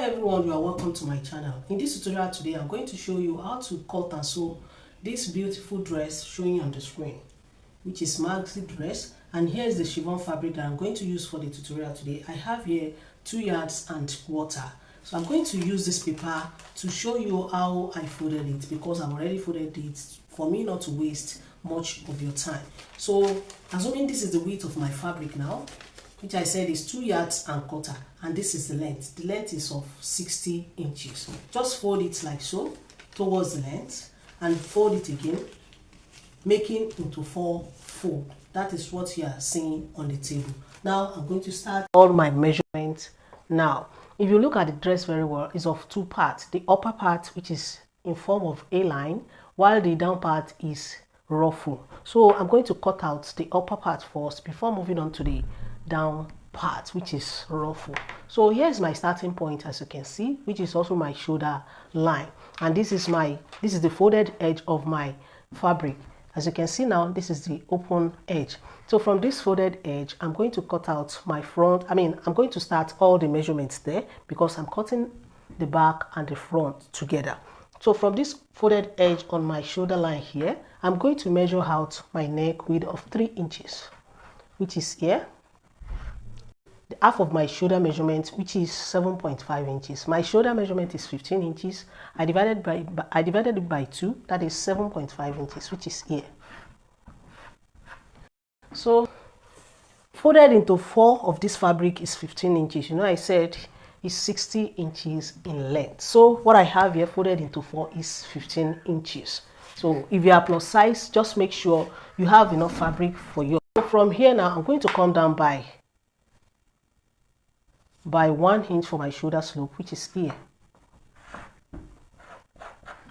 everyone, you are welcome to my channel. In this tutorial today, I'm going to show you how to cut and sew this beautiful dress showing on the screen, which is Maxi dress. And here is the chiffon fabric that I'm going to use for the tutorial today. I have here 2 yards and quarter. So I'm going to use this paper to show you how I folded it, because I've already folded it for me not to waste much of your time. So assuming this is the width of my fabric now, which I said is 2 yards and quarter, and this is the length. The length is of 60 inches. Just fold it like so towards the length and fold it again, making into 4 folds. That is what you are seeing on the table. Now I'm going to start all my measurements now. If you look at the dress very well, it's of 2 parts. The upper part, which is in form of a line, while the down part is ruffle. So I'm going to cut out the upper part first before moving on to the down part, which is ruffle. So here's my starting point, as you can see, which is also my shoulder line, and this is the folded edge of my fabric. As you can see now, this is the open edge. So from this folded edge, I'm going to cut out my front. I'm going to start all the measurements there, because I'm cutting the back and the front together. So from this folded edge on my shoulder line here, I'm going to measure out my neck width of 3 inches, which is here. The half of my shoulder measurement, which is 7.5 inches. My shoulder measurement is 15 inches. I divided it by 2, that is 7.5 inches, which is here. So folded into 4 of this fabric is 15 inches. You know, I said it's 60 inches in length. So what I have here folded into 4 is 15 inches. So if you are plus size, just make sure you have enough fabric for you. So from here now, I'm going to come down by 1 inch for my shoulder slope, which is here.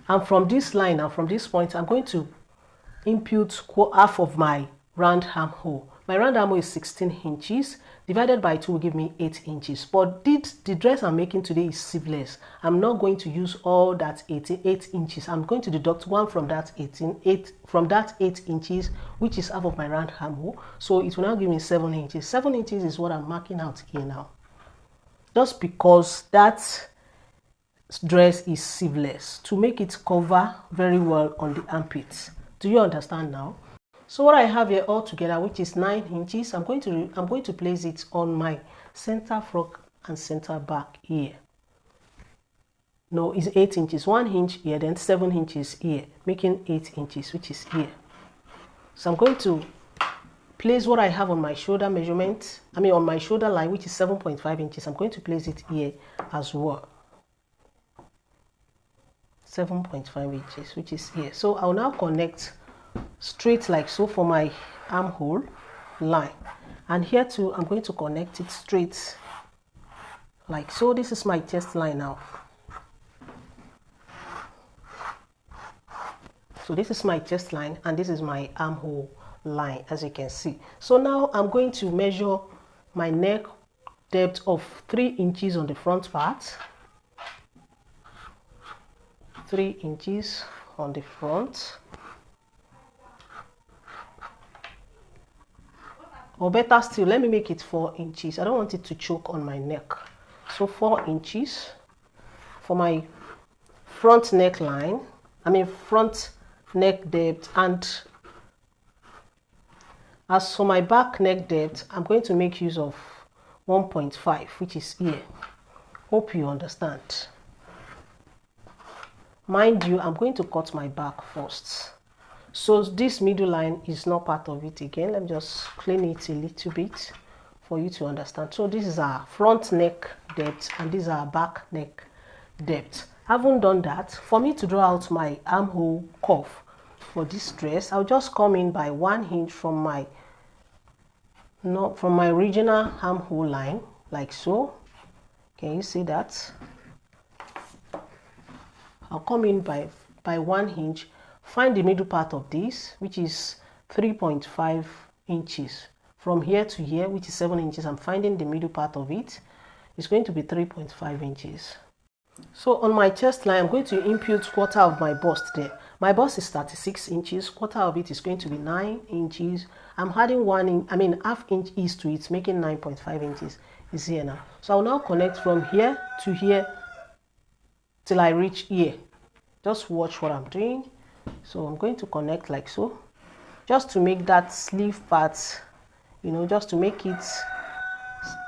And from this line and from this point, I'm going to impute half of my round armhole. My round armhole is 16 inches. Divided by 2 will give me 8 inches. But the dress I'm making today is sleeveless. I'm not going to use all that 8 inches. I'm going to deduct 1 from that 8 inches, which is half of my round armhole. So it will now give me 7 inches. 7 inches is what I'm marking out here now, just because that dress is sleeveless, to make it cover very well on the armpits. Do you understand now? So what I have here all together, which is 9 inches, I'm going to place it on my center front and center back here. No, it's 8 inches. 1 inch here, then 7 inches here, making 8 inches, which is here. So I'm going to place what I have on my shoulder measurement, on my shoulder line, which is 7.5 inches. I'm going to place it here as well. 7.5 inches, which is here. So I'll now connect straight like so for my armhole line. And here too, I'm going to connect it straight like so. This is my chest line now. So this is my chest line, and this is my armhole line, as you can see. So now I'm going to measure my neck depth of 3 inches on the front part, 3 inches on the front, or better still, let me make it 4 inches. I don't want it to choke on my neck. So 4 inches for my front neckline, front neck depth. And as for my back neck depth, I'm going to make use of 1.5, which is here. Hope you understand. Mind you, I'm going to cut my back first. So this middle line is not part of it again. Let me just clean it a little bit for you to understand. So this is our front neck depth, and this is our back neck depth. Having done that, for me to draw out my armhole curve for this dress, I'll just come in by 1 inch from my original armhole line, like so. Can you see that? I'll come in by 1 inch, find the middle part of this, which is 3.5 inches. From here to here, which is 7 inches, I'm finding the middle part of it. It's going to be 3.5 inches. So on my chest line, I'm going to impute quarter of my bust there. My bust is 36 inches. Quarter of it is going to be 9 inches. I'm adding half inch east to it, making 9.5 inches. Is here now. So I'll now connect from here to here till I reach here. Just watch what I'm doing. So I'm going to connect like so, just to make that sleeve part, you know, just to make it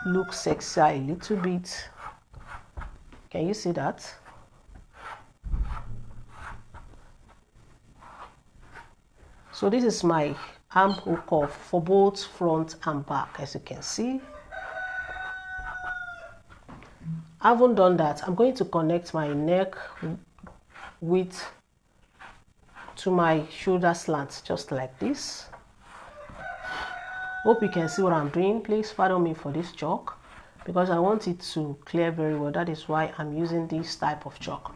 look sexy a little bit. Can you see that? So this is my armhole cuff for both front and back, as you can see. I haven't done that. I'm going to connect my neck width to my shoulder slant, just like this. Hope you can see what I'm doing. Please pardon me for this chalk, because I want it to clear very well. That is why I'm using this type of chalk.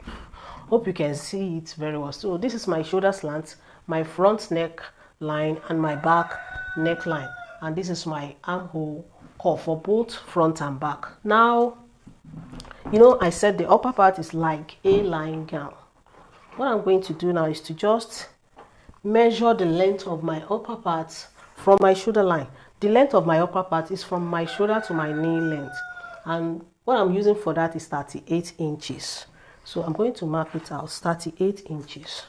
Hope you can see it very well. So this is my shoulder slant, my front neck line, and my back neckline, and this is my armhole cuff for both front and back. Now, you know, I said the upper part is like a line gown. What I'm going to do now is to just measure the length of my upper part from my shoulder line. The length of my upper part is from my shoulder to my knee length, and what I'm using for that is 38 inches. So I'm going to mark it out, 38 inches.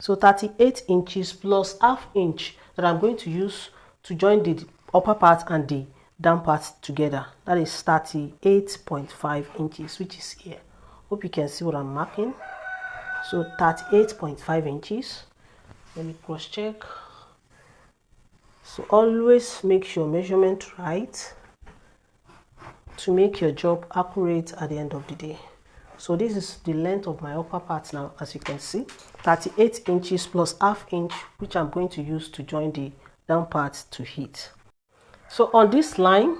So 38 inches plus half inch that I'm going to use to join the upper part and the down part together. That is 38.5 inches, which is here. Hope you can see what I'm marking. So 38.5 inches. Let me cross check. So always make sure measurement right to make your job accurate at the end of the day. So this is the length of my upper part now, as you can see, 38 inches plus half inch, which I'm going to use to join the down part to hit. So on this line,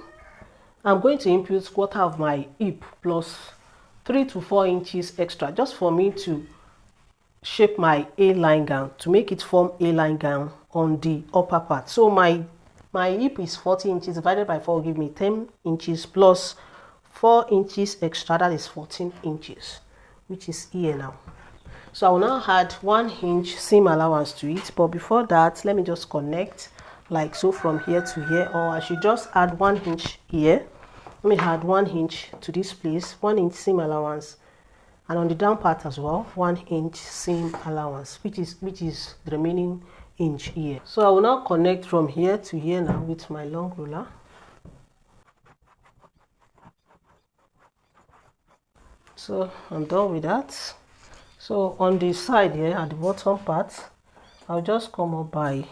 I'm going to input quarter of my hip plus 3 to 4 inches extra, just for me to shape my A-line gown, to make it form A-line gown on the upper part. So my hip is 40 inches divided by 4 give me 10 inches plus 4 inches extra, that is 14 inches, which is here now. So I will now add 1 inch seam allowance to it, but before that, let me just connect like so from here to here, or I should just add 1 inch here. Let me add 1 inch to this place, 1 inch seam allowance, and on the down part as well 1 inch seam allowance, which is the remaining inch here. So I will now connect from here to here now with my long ruler. So I'm done with that. So on the side here at the bottom part, I'll just come up by,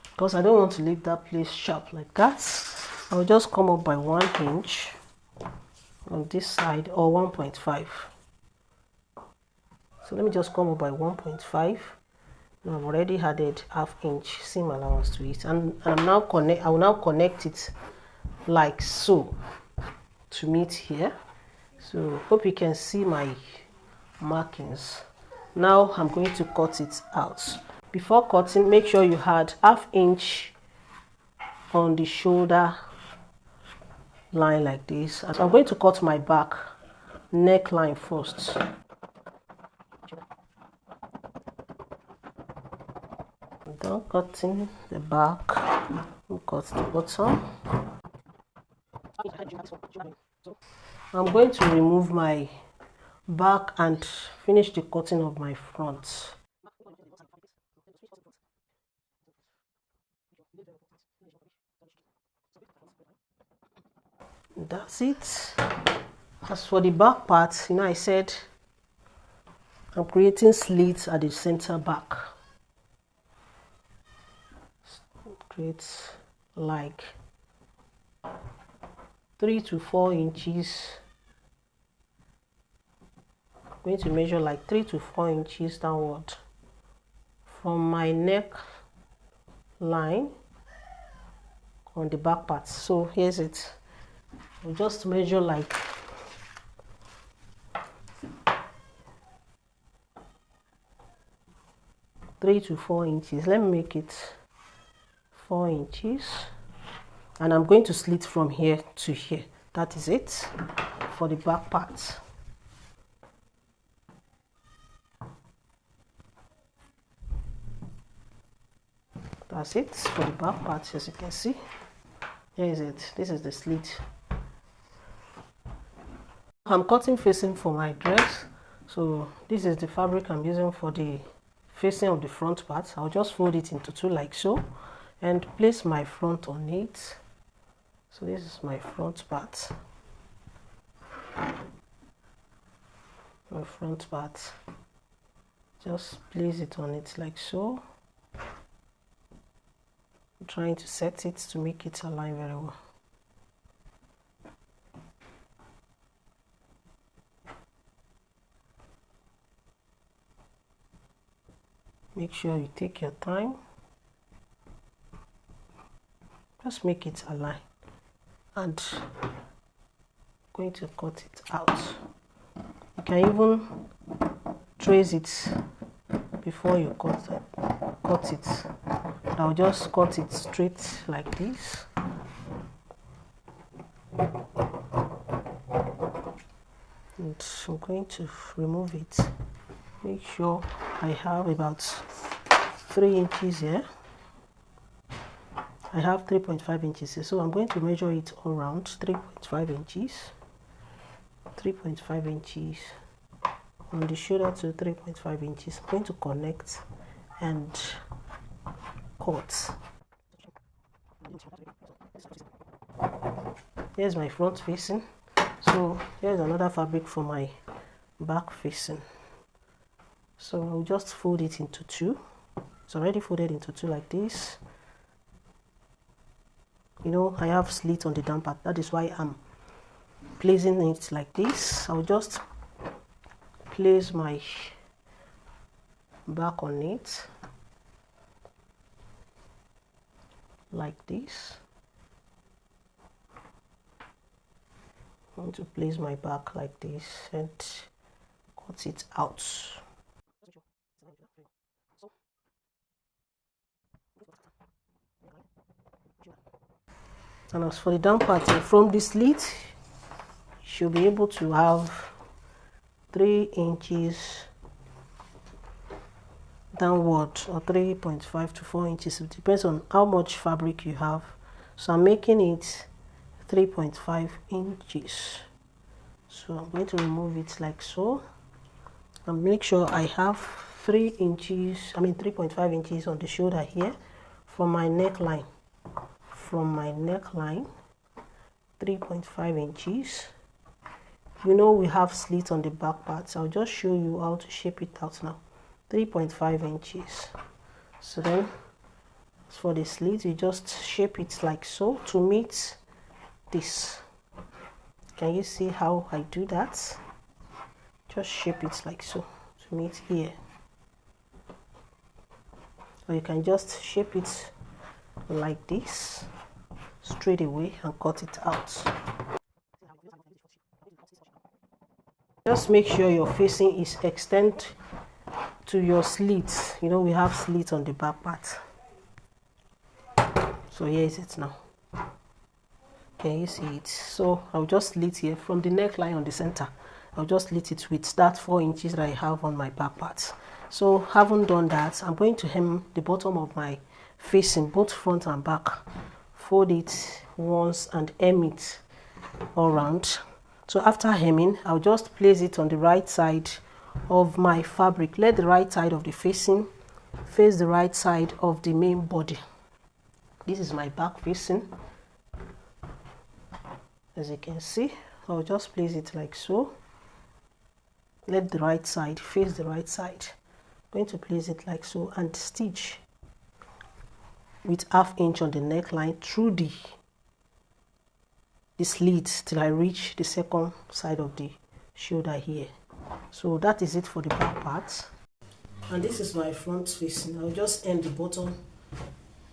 because I don't want to leave that place sharp like that, I'll just come up by 1 inch on this side, or 1.5. So let me just come up by 1.5. Now I've already added half inch seam allowance to it, and I will now connect it like so to meet here. So hope you can see my markings. Now I'm going to cut it out. Before cutting, make sure you add half inch on the shoulder line like this. So I'm going to cut my back neckline first. I'm done cutting the back. We'll cut the bottom. I'm going to remove my back and finish the cutting of my front. That's it. As for the back part, you know, I said I'm creating slits at the center back. Create like 3 to 4 inches. I'm going to measure like 3 to 4 inches downward from my neck line on the back part. So here's it. I'll just measure like 3 to 4 inches. Let me make it 4 inches, and I'm going to slit from here to here. That is it for the back part. That's it for the back part. As you can see, here is it. This is the slit. I'm cutting facing for my dress, so this is the fabric I'm using for the facing of the front part. I'll just fold it into two like so and place my front on it. So this is my front part. My front part. Just place it on it like so. I'm trying to set it to make it align very well. Make sure you take your time. Just make it align. And I'm going to cut it out. You can even trace it before you cut it. I'll just cut it straight like this. And I'm going to remove it. Make sure I have about 3 inches here. I have 3.5 inches here, so I'm going to measure it all around 3.5 inches. 3.5 inches on the shoulder to 3.5 inches. I'm going to connect and cut. Here's my front facing. So here's another fabric for my back facing. So I'll just fold it into two. It's already folded into two like this. You know, I have slit on the down part. That is why I'm placing it like this. I'll just place my back on it like this. I'm going to place my back like this and cut it out. And as for the down part, from the slit, you should be able to have 3 inches downward or 3.5 to 4 inches. It depends on how much fabric you have. So I'm making it 3.5 inches. So I'm going to remove it like so and make sure I have 3.5 inches on the shoulder here from my neckline. From my neckline, 3.5 inches. You know we have slit on the back part, so I'll just show you how to shape it out now. 3.5 inches. So then for the slit, you just shape it like so to meet this. Can you see how I do that? Just shape it like so to meet here. Or you can just shape it like this straight away and cut it out. Just make sure your facing is extend to your slit. You know we have slit on the back part. So here is it now. Can you see it? So I'll just slit here from the neckline on the center. I'll just slit it with that 4 inches that I have on my back part. So having done that, I'm going to hem the bottom of my facing, both front and back. Fold it once and hem it all around. So after hemming, I'll just place it on the right side of my fabric. Let the right side of the facing face the right side of the main body. This is my back facing. As you can see, I'll just place it like so. Let the right side face the right side. I'm going to place it like so and stitch with 1/2 inch on the neckline through the slit till I reach the second side of the shoulder here. So that is it for the back part. And this is my front facing. I'll just end the bottom.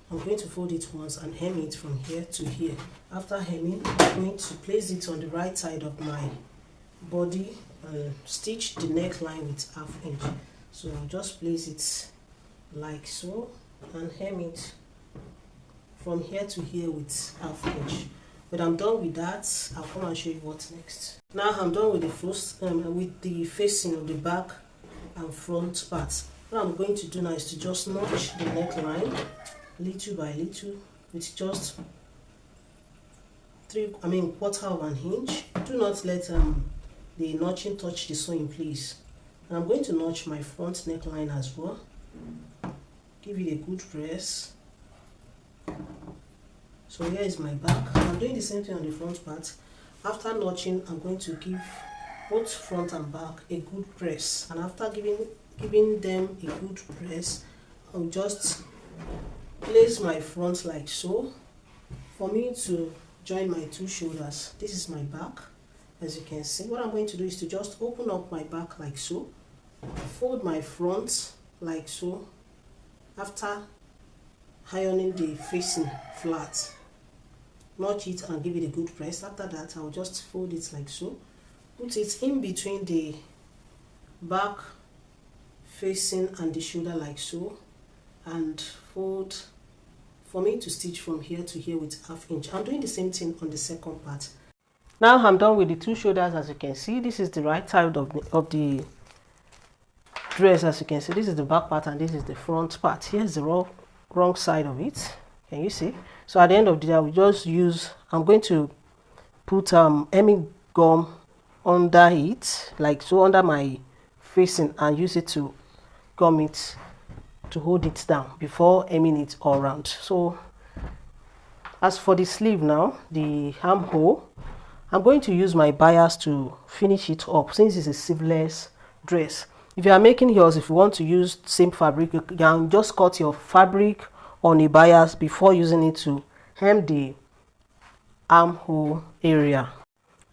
I'm going to fold it once and hem it from here to here. After hemming, I'm going to place it on the right side of my body and stitch the neckline with 1/2 inch. So I'll just place it like so and hem it from here to here with 1/2 inch. When I'm done with that, I'll come and show you what's next. Now I'm done with the facing of the back and front parts. What I'm going to do now is to just notch the neckline little by little with just 1/4 of an inch. Do not let the notching touch the sewing place. And I'm going to notch my front neckline as well. Give it a good press. So here is my back. I'm doing the same thing on the front part. After notching, I'm going to give both front and back a good press. And after giving them a good press, I'll just place my front like so for me to join my two shoulders. This is my back. As you can see, what I'm going to do is to just open up my back like so, fold my front like so, after ironing the facing flat, notch it and give it a good press. After that, I'll just fold it like so, put it in between the back facing and the shoulder like so, and fold for me to stitch from here to here with 1/2 inch. I'm doing the same thing on the second part. Now I'm done with the two shoulders. As you can see, this is the right side of the dress. As you can see, this is the back part and this is the front part. Here's the wrong side of it. Can you see? So at the end of the day, I will just use, I'm going to put hemming gum under it, like so, under my facing, and use it to gum it, to hold it down before hemming it all around. So as for the sleeve now, the armhole, I'm going to use my bias to finish it up since it's a sleeveless dress. If you are making yours, if you want to use same fabric, you can just cut your fabric on a bias before using it to hem the armhole area.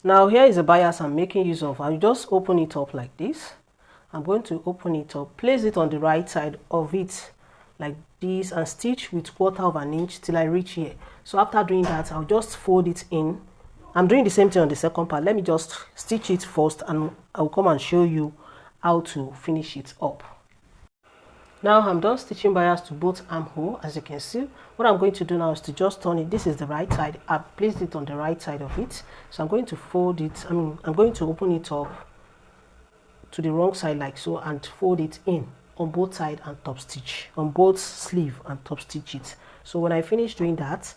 Now here is a bias I'm making use of. I'll just open it up like this. I'm going to open it up, place it on the right side of it like this, and stitch with 1/4 inch till I reach here. So after doing that, I'll just fold it in. I'm doing the same thing on the second part. Let me just stitch it first and I'll come and show you how to finish it up. Now I'm done stitching bias to both armhole. As you can see, what I'm going to do now is to just turn it. This is the right side. I've placed it on the right side of it. So I'm going to fold it. I'm going to open it up to the wrong side like so and fold it in on both sides and top stitch, on both sleeve and top stitch it. So when I finish doing that,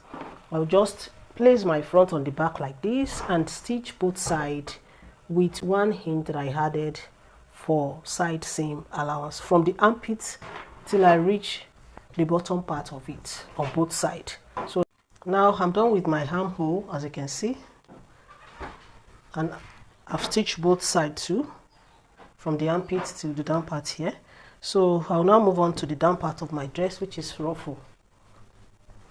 I'll just place my front on the back like this and stitch both sides with 1 inch that I added for side seam allowance from the armpit till I reach the bottom part of it on both sides. So now I'm done with my armhole, as you can see, and I've stitched both sides too, from the armpit to the down part here. So I'll now move on to the down part of my dress, which is ruffle.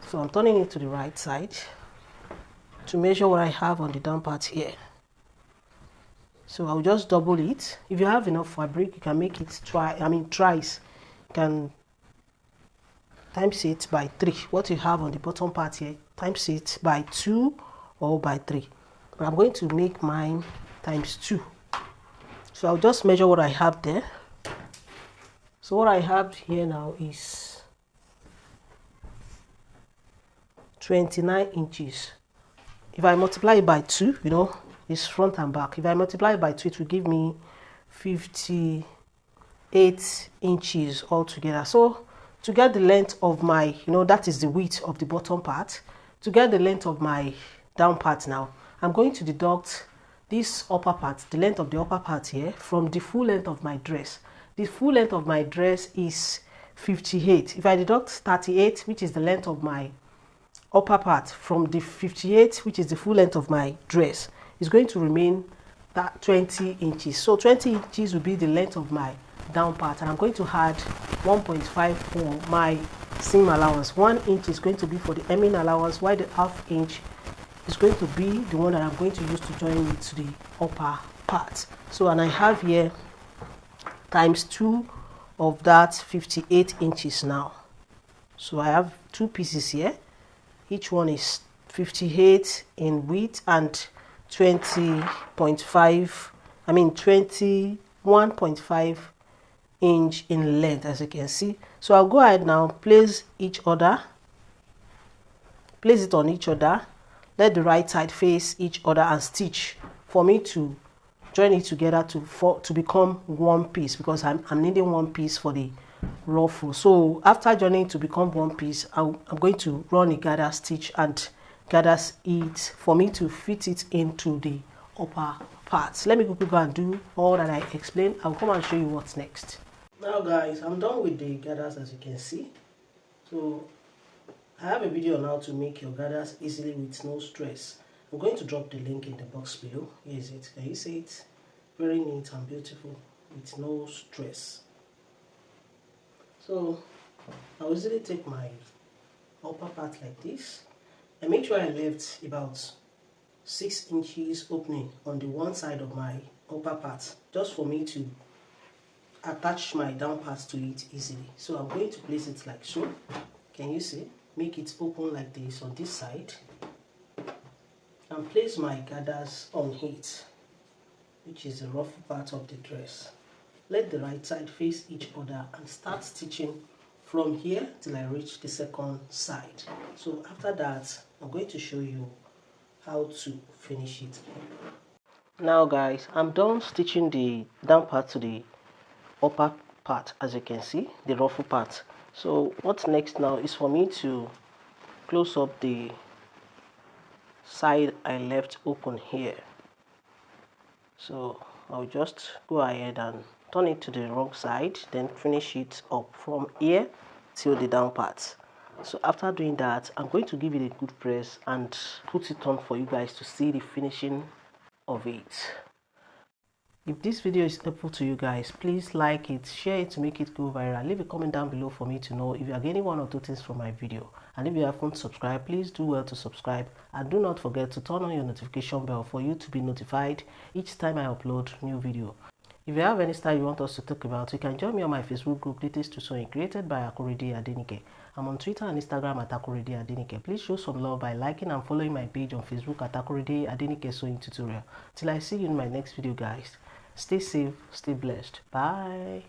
So I'm turning it to the right side to measure what I have on the down part here. So I'll just double it. If you have enough fabric, you can make it thrice. You can times it by 3. What you have on the bottom part here, times it by 2 or by 3. But I'm going to make mine times 2. So I'll just measure what I have there. So what I have here now is 29 inches. If I multiply it by 2, you know, it's front and back. If I multiply it by 2, it will give me 58 inches altogether. So to get the length of my, you know, that is the width of the bottom part. To get the length of my down part now, I'm going to deduct this upper part, the length of the upper part here, from the full length of my dress. The full length of my dress is 58. If I deduct 38, which is the length of my upper part, from the 58, which is the full length of my dress, is going to remain that 20 inches. So 20 inches will be the length of my down part, and I'm going to add 1.5 for my seam allowance. 1 inch is going to be for the hemming allowance, while the 1/2 inch is going to be the one that I'm going to use to join it to the upper part. So, and I have here times 2 of that 58 inches now. So I have 2 pieces here. Each one is 58 in width and 21.5 inch in length, as you can see. So I'll go ahead now, place it on each other, let the right side face each other and stitch for me to join it together to become one piece, because I'm needing one piece for the ruffle. So after joining to become one piece, I'm going to run a gather stitch and gather it for me to fit it into the upper parts. Let me quickly go and do all that I explained. I'll come and show you what's next. Now guys, I'm done with the gathers, as you can see. So I have a video on how to make your gathers easily with no stress. I'm going to drop the link in the box below. Here is it. Can you see it? Very neat and beautiful with no stress. So I'll easily take my upper part like this and make sure I left about 6 inches opening on the one side of my upper part, just for me to attach my down parts to it easily. So I'm going to place it like so. Can you see? Make it open like this on this side and place my gathers on it, which is the ruffle part of the dress. Let the right side face each other and start stitching from here till I reach the second side. So after that, I'm going to show you how to finish it. Now guys, I'm done stitching the down part to the upper part, as you can see, the ruffle part. So what's next now is for me to close up the side I left open here. So I'll just go ahead and turn it to the wrong side, then finish it up from here till the down part. So after doing that, I'm going to give it a good press and put it on for you guys to see the finishing of it. If this video is helpful to you guys, please like it, share it to make it go viral. Leave a comment down below for me to know if you are getting one or two things from my video. And if you haven't subscribed, please do well to subscribe. And do not forget to turn on your notification bell for you to be notified each time I upload new video. If you have any style you want us to talk about, you can join me on my Facebook group, Latest to Sewing, created by Akorede Adenike. I'm on Twitter and Instagram at Akorede Adenike. Please show some love by liking and following my page on Facebook at Akorede Adenike Sewing Tutorial. Till I see you in my next video, guys. Stay safe, stay blessed. Bye.